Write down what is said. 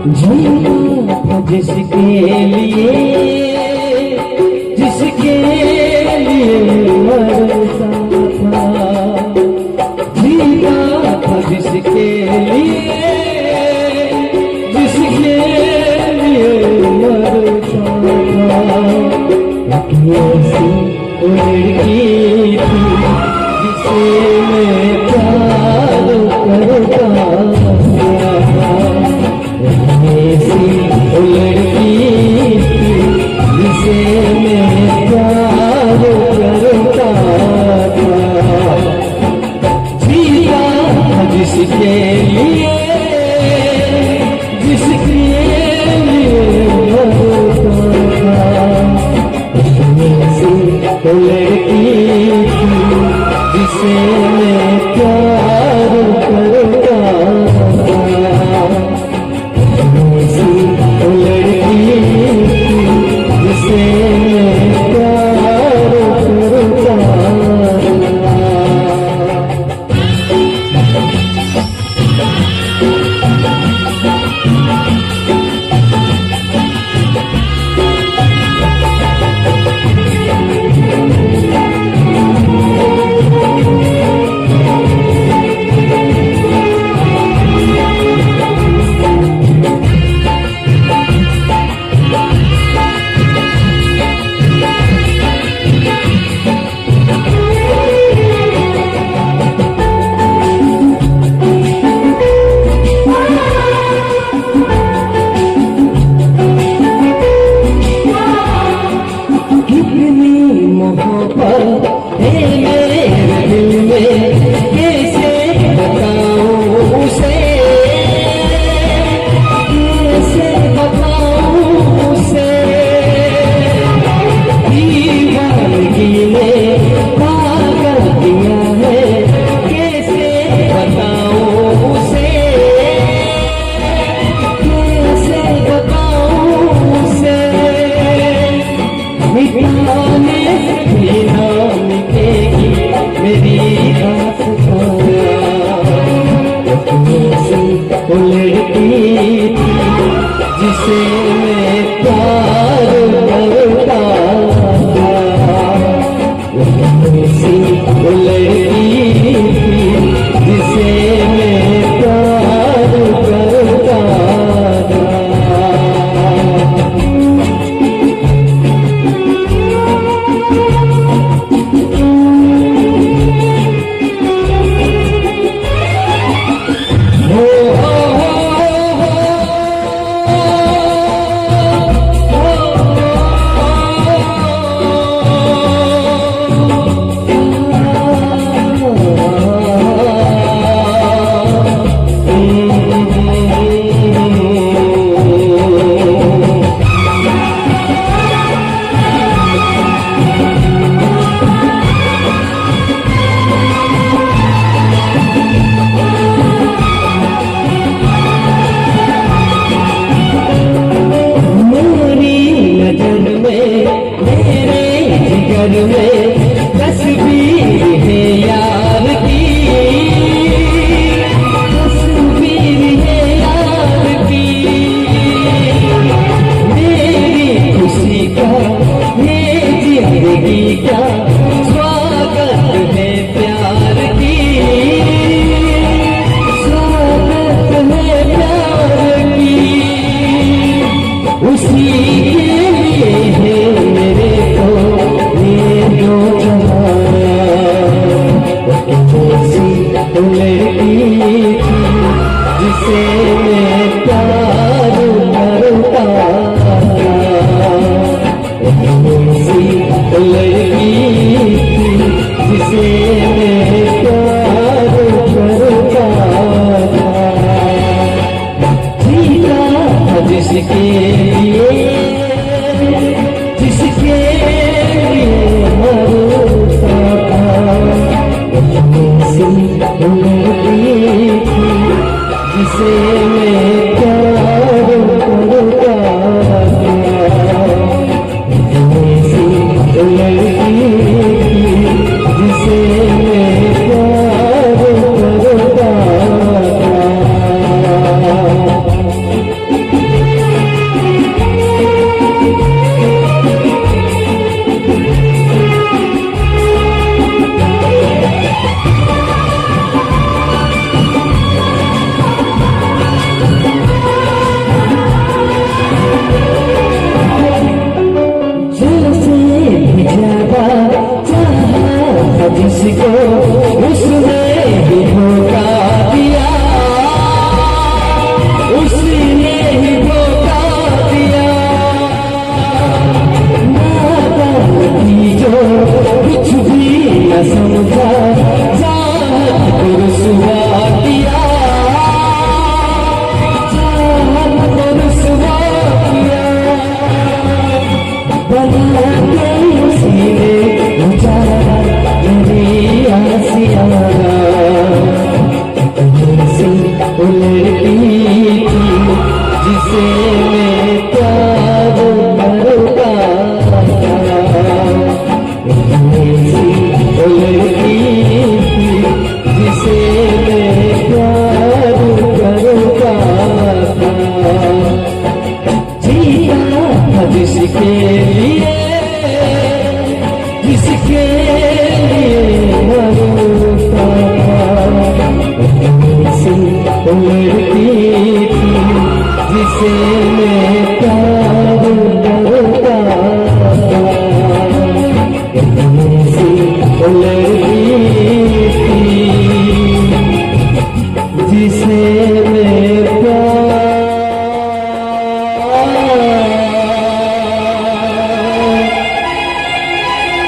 जीना था जिसके लिए मरता था, जीना था जिसके लिए मरता था। एक ऐसी लड़की थी जिसे मैं प्यार करता था, ऐसी लड़की थी जिसे मैं प्यार करता था। जीना था जिसके लिए मरता था, ऐसी लड़की थी जिसे मैं प्यार करता था, ऐसी लड़की थी जिसे मैं प्यार करता था। जिसे मैं प्यार करता था, ऐसी लड़की थी जिसे मैं प्यार करता था। तस्वीर है यार की, तस्वीर है यार की, मेरी खुशी का ये जिंदगी का स्वागत है प्यार की, स्वागत है प्यार की। उसी के लिए है मेरे को लड़की थी जिसे मैं प्यार करता था, ऐसी लड़की थी जिसे मैं प्यार करता था। जीना था जिसके लिए मरता था, लड़की थी जिसे मैं प्यार करता था, ऐसी लड़की थी जिसे मैं प्यार करता था। जिसे मैं प्यार करता था, ऐसी लड़की थी जिसे